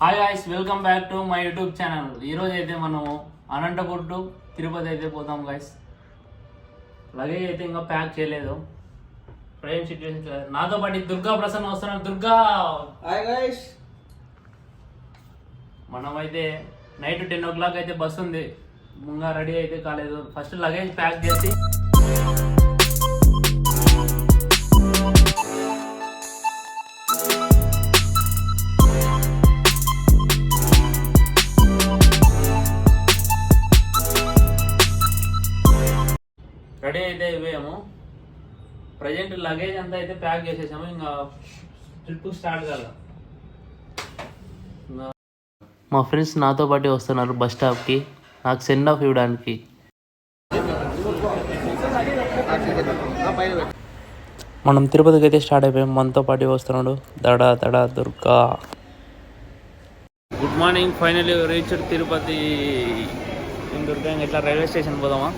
Hi guys, welcome back to my YouTube channel. ఈరోజు అయితే మనము అనంతపూర్ టు తిరుపతి అయితే పోతాం గాయ్స్. లగేజ్ అయితే ఇంకా ప్యాక్ చేయలేదు. ట్రైన్ సిచ్యువేషన్ నాతో పాటు దుర్గా ప్రసన్న వస్తున్నాడు. Durga hi guys. మనమైతే నైట్ 10 o'clock అయితే బస్ ఉంది. ముంగా రెడీ అయితే కాలేదు. ఫస్ట్ లగేజ్ ప్యాక్ చేసి రెడీ అయితే అయిపోయాము. ప్రజెంట్ లగేజ్ అంతా అయితే ప్యాక్ చేసేసాము. ఇంకా ట్రిప్ స్టార్ట్ కాదు. మా ఫ్రెండ్స్ నాతో పాటు వస్తున్నారు బస్ స్టాప్కి నాకు సెండ్ ఆఫ్ ఇవ్వడానికి. మనం తిరుపతికి అయితే స్టార్ట్ అయిపోయాం. మనతో పాటు వస్తున్నాడు దడా దడా Durga. Good morning. Finally reached Tirupati. Durga ఇట్లా రైల్వే స్టేషన్ పోదామా?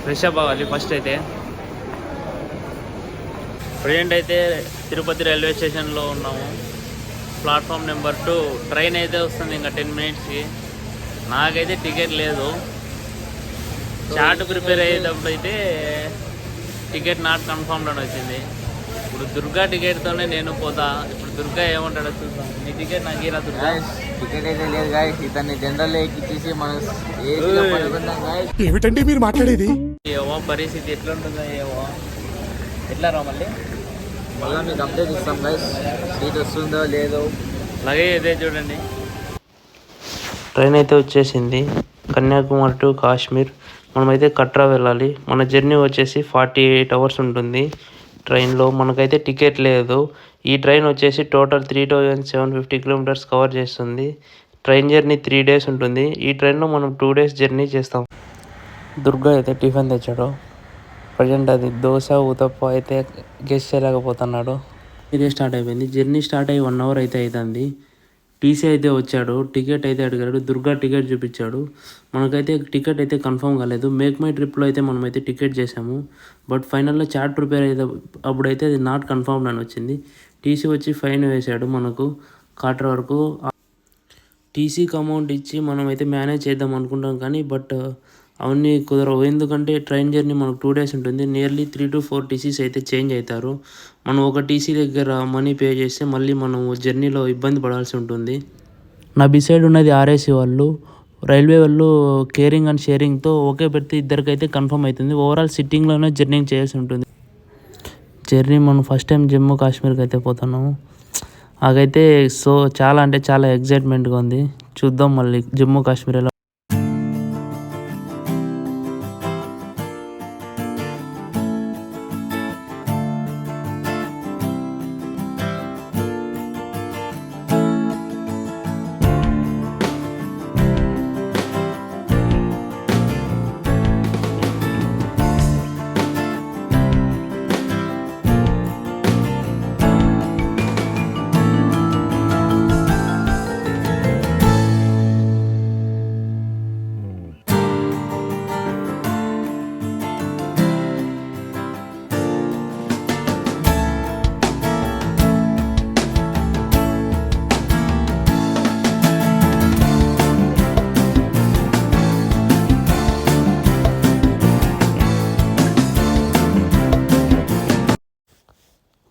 ఫ్రెష్ అప్ అవ్వాలి ఫస్ట్. అయితే ప్రజెంట్ అయితే తిరుపతి రైల్వే స్టేషన్లో ఉన్నాము. Platform number 2. ట్రైన్ అయితే వస్తుంది ఇంకా 10 minutesకి. నాకైతే టికెట్ లేదు. చార్ట్ ప్రిపేర్ అయ్యేటప్పుడు అయితే టికెట్ నాట్ కన్ఫర్మ్డ్ అని వచ్చింది. ఇప్పుడు దుర్గా టికెట్తోనే నేను పోతా. ఇప్పుడు దుర్గా ఏమంటాడో చూద్దాం. నీ టికెట్ నాకు ఇలా దుర్గా. టికెట్ అయితే లేదు గాయ్స్. ఇతన్ని జనరల్ ఎక్కించేసి మనం ఏమిటండి మీరు మాట్లాడేది? ఏవో పరిస్థితి ఎట్లుంటుందో ఏవో. ఎట్లా రా మళ్ళీ మీకు అప్డేట్ ఇస్తాం గాయ్స్. సీట్ వస్తుందో లేదో. లగేజ్ అయితే చూడండి. ట్రైన్ అయితే వచ్చేసింది. కన్యాకుమారి టు కాశ్మీర్. మనమైతే కట్రా వెళ్ళాలి. మన జర్నీ వచ్చేసి 48 hours ఉంటుంది ట్రైన్లో. మనకైతే టికెట్ లేదు. ఈ ట్రైన్ వచ్చేసి టోటల్ 3750 kilometers కవర్ చేస్తుంది. ట్రైన్ జర్నీ 3 days ఉంటుంది. ఈ ట్రైన్లో మనం 2 days జర్నీ చేస్తాం. దుర్గా అయితే టిఫిన్ తెచ్చాడు. ప్రజెంట్ అది దోశ ఊతప్ప అయితే గెస్ట్ చేయలేకపోతున్నాడు. ఇదే స్టార్ట్ అయిపోయింది. జర్నీ స్టార్ట్ అయ్యి 1 hour అయితే అవుతుంది. టీసీ అయితే వచ్చాడు. టికెట్ అయితే అడిగాడు. దుర్గా టికెట్ చూపించాడు. మనకైతే టికెట్ అయితే కన్ఫర్మ్ కాలేదు. మేక్ మై ట్రిప్లో అయితే మనమైతే టికెట్ చేసాము. బట్ ఫైనల్లో చార్ట్ ప్రిపేర్ అయితే అప్పుడైతే అది నాట్ కన్ఫర్మ్డ్ అని వచ్చింది. టీసీ వచ్చి ఫైన్ వేసాడు మనకు క్వార్టర్ వరకు. టీసీకి అమౌంట్ ఇచ్చి మనమైతే మేనేజ్ చేద్దాం అనుకుంటాం కానీ బట్ అవన్నీ కుదరవు. ఎందుకంటే ట్రైన్ జర్నీ మనకు 2 days ఉంటుంది. నియర్లీ 3 to 4 టీసీస్ అయితే చేంజ్ అవుతారు. మనం ఒక టీసీ దగ్గర మనీ పే చేస్తే మళ్ళీ మనం జర్నీలో ఇబ్బంది పడాల్సి ఉంటుంది. నా బిసైడ్ ఉన్నది ఆర్ఏసీ వాళ్ళు. రైల్వే వాళ్ళు కేరింగ్ అండ్ షేరింగ్తో ఒకే పెడితే ఇద్దరికైతే కన్ఫర్మ్ అవుతుంది. ఓవరాల్ సిట్టింగ్లోనే జర్నీ చేయాల్సి ఉంటుంది. జర్నీ మనం ఫస్ట్ టైం జమ్మూ కాశ్మీర్కి అయితే పోతున్నాము. అదైతే చాలా అంటే చాలా ఎగ్జైట్మెంట్గా ఉంది. చూద్దాం మళ్ళీ జమ్మూ కాశ్మీర్ ఎలా.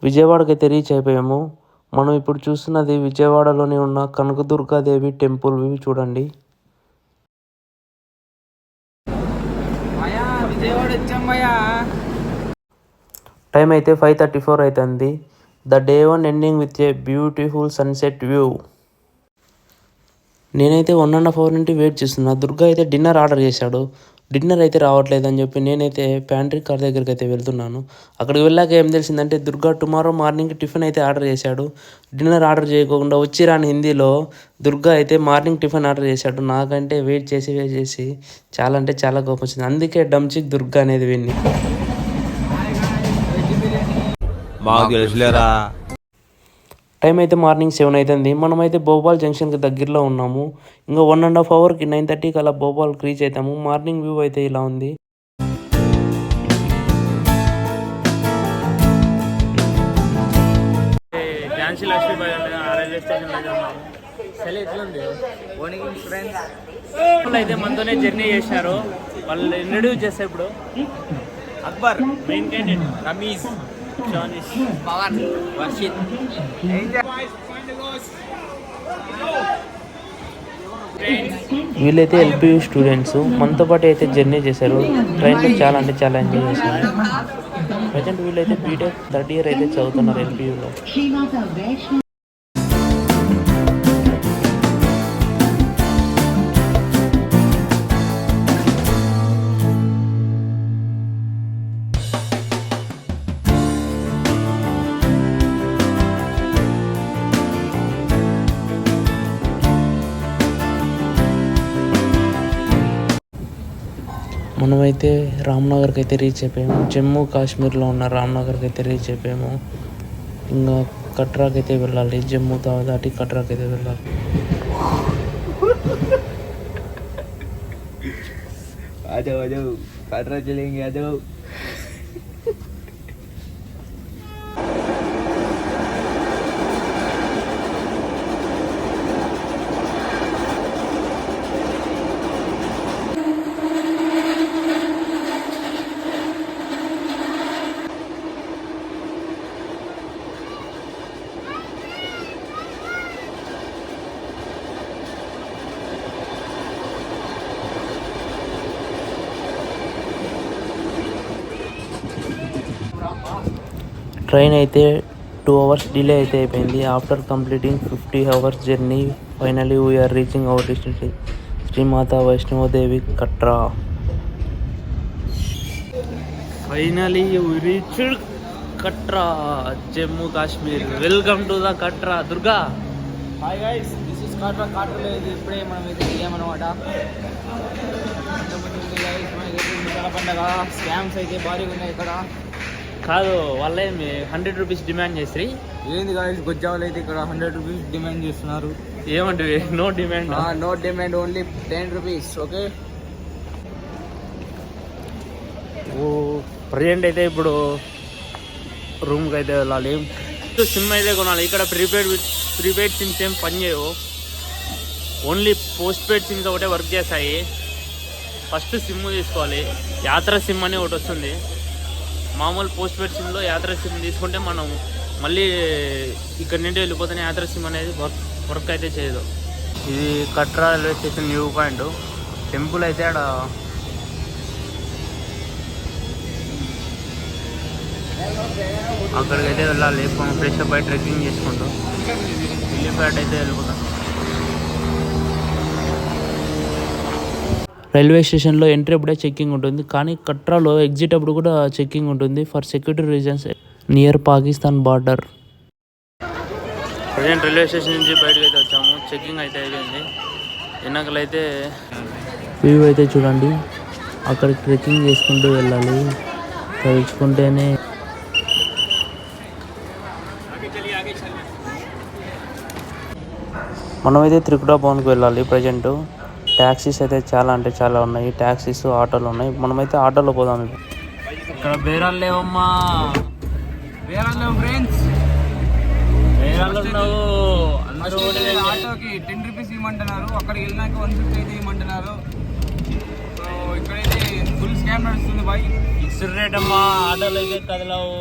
విజయవాడకి అయితే రీచ్ అయిపోయాము. మనం ఇప్పుడు చూస్తున్నది విజయవాడలోనే ఉన్న కనకదుర్గాదేవి టెంపుల్ వ్యూ చూడండి. టైం అయితే 5:34 అవుతుంది. The day 1 ending with a beautiful sunset view. నేనైతే 1.5 hour నుండి వెయిట్ చేస్తున్నా. దుర్గా అయితే డిన్నర్ ఆర్డర్ చేశాడు. డిన్నర్ అయితే రావట్లేదు అని చెప్పి నేనైతే ప్యాంట్రీ కార్ దగ్గరికి అయితే వెళ్తున్నాను. అక్కడికి వెళ్ళాక ఏం తెలిసిందంటే దుర్గా టుమారో మార్నింగ్ టిఫిన్ అయితే ఆర్డర్ చేశాడు. డిన్నర్ ఆర్డర్ చేయకుండా వచ్చి రాని హిందీలో దుర్గా అయితే మార్నింగ్ టిఫిన్ ఆర్డర్ చేశాడు. నాకంటే వెయిట్ చేసి చాలా అంటే చాలా కోపం వచ్చింది. అందుకే డమ్చిక్ దుర్గా అనేది విన్ని. టైం అయితే మార్నింగ్ 7 అవుతుంది. మనమైతే భోపాల్ జంక్షన్కి దగ్గరలో ఉన్నాము. ఇంకా 1.5 hourకి 9:30కి అలా భోపాల్కి రీచ్ అవుతాము. మార్నింగ్ వ్యూ అయితే ఇలా ఉంది. ఝాన్సీ లక్ష్మీబాయి రైల్వే స్టేషన్ దగ్గర చలి ఎట్లుంది ఓనింగ్ ఫ్రెండ్స్ వాళ్ళు అయితే మనతోనే జర్నీ చేశారు. వాళ్ళు ఇంట్రడ్యూస్ చేస్తే ఇప్పుడు అక్బర్ మెయిన్ క్యాండిడేట్ రమీజ్ షానిష్ పవన్ వర్షిత్ వీళ్ళైతే ఎల్పియూ స్టూడెంట్స్ మనతో పాటు అయితే జర్నీ చేశారు. ట్రైన్లో చాలా అంటే చాలా ఎంజాయ్ చేశారు. ప్రజెంట్ వీళ్ళైతే బీటెక్ 3rd ఇయర్ అయితే చదువుతున్నారు ఎల్పియూలో. మనమైతే రామ్నగర్కి అయితే రీచ్ అయిపోయాము. జమ్మూ కాశ్మీర్లో ఉన్న రామ్నగర్కి అయితే రీచ్ అయిపోయాము. ఇంకా కట్రాకి అయితే వెళ్ళాలి. జమ్మూ దాటి కట్రాకి అయితే వెళ్ళాలి. आजो कटरा चलेंगे आजो ట్రైన్ అయితే 2 hours డిలే అయితే అయిపోయింది. After completing 50 hours journey finally we're reaching our destination Shri Mata Vaishnava Devi Katra. Finally we reached Katra, Jammu Kashmir. Welcome to the Katra. Durga hi guys, this is Katra. కట్రాలో ఇది ఇప్పుడే మనం అయితే దిగామన్నమాట. పండగ స్కామ్స్ అయితే భారీగా ఉన్నాయి ఇక్కడ. కాదు, వాళ్ళే 100 rupees డిమాండ్ చేసి. ఏంది గాయస్, గొజ్జాలు అయితే ఇక్కడ 100 rupees డిమాండ్ చేస్తున్నారు. ఏమంటే no demand, no demand, only 10 rupees. Okay. ఓ ప్రజెంట్ అయితే ఇప్పుడు రూమ్కి అయితే వెళ్ళాలి. సిమ్ అయితే కొనాలి. ఇక్కడ ప్రీపెయిడ్ సిమ్స్ ఏం పని చేయవు. ఓన్లీ పోస్ట్ పెయిడ్ సిమ్స్ ఒకటే వర్క్ చేస్తాయి. ఫస్ట్ సిమ్ తీసుకోవాలి. యాత్ర సిమ్ అని ఒకటి వస్తుంది. మామూలు పోస్ట్ పెయిడ్ సిమ్లో యాత్ర సిమ్ తీసుకుంటే మనం మళ్ళీ ఇక్కడ నుండి వెళ్ళిపోతేనే యాత్ర సిమ్ అనేది వర్క్ అయితే చేయదు. ఇది Katra railway station new point. Temple అయితే ఆడ అక్కడికైతే వెళ్ళాలి. ఫ్రెష్ అప్ అయి ట్రెక్కింగ్ చేసుకుంటూ హెలిప్యాడ్ అయితే వెళ్ళిపోతాం. రైల్వే స్టేషన్లో ఎంట్రీ అప్పుడే చెక్కింగ్ ఉంటుంది, కానీ కట్రాలో ఎగ్జిట్ అప్పుడు కూడా చెక్కింగ్ ఉంటుంది for security reasons near Pakistan border. Present railway station నుంచి బయటకు అయితే వచ్చాము. చెక్కింగ్ అయితే అయిపోయింది. వెనకలైతే వ్యూ అయితే చూడండి. అక్కడికి ట్రెక్కింగ్ చేసుకుంటూ వెళ్ళాలి. తలుచుకుంటేనే మనమైతే త్రికుట భవన్కి వెళ్ళాలి. ప్రజెంట్ ట్యాక్సీస్ అయితే చాలా అంటే చాలా ఉన్నాయి. ట్యాక్సీస్, ఆటోలు ఉన్నాయి. మనమైతే ఆటోలో పోదాం. ఇక్కడ బేరాలు లేవమ్మా, బేరాలు లేవు ఫ్రెండ్స్. బేరాలు ఉన్నావు. ఆటోకి 10 rupees ఇవ్వమంటున్నారు. అక్కడికి వెళ్ళినాక 150 అయితే ఇవ్వమంటున్నారు. సో ఇక్కడైతే ఫుల్ స్కామ్ నడుస్తుంది బాయ్. ఫిక్స్డ్ రేట్ అమ్మా. ఆటోలు అయితే కదలవు.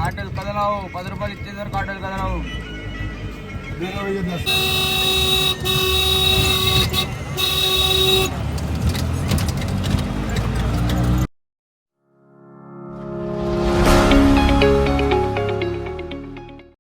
ఆటోలు కదలవు. 10 రూపాయలు ఇచ్చేసరికి ఆటోలు కదలవు.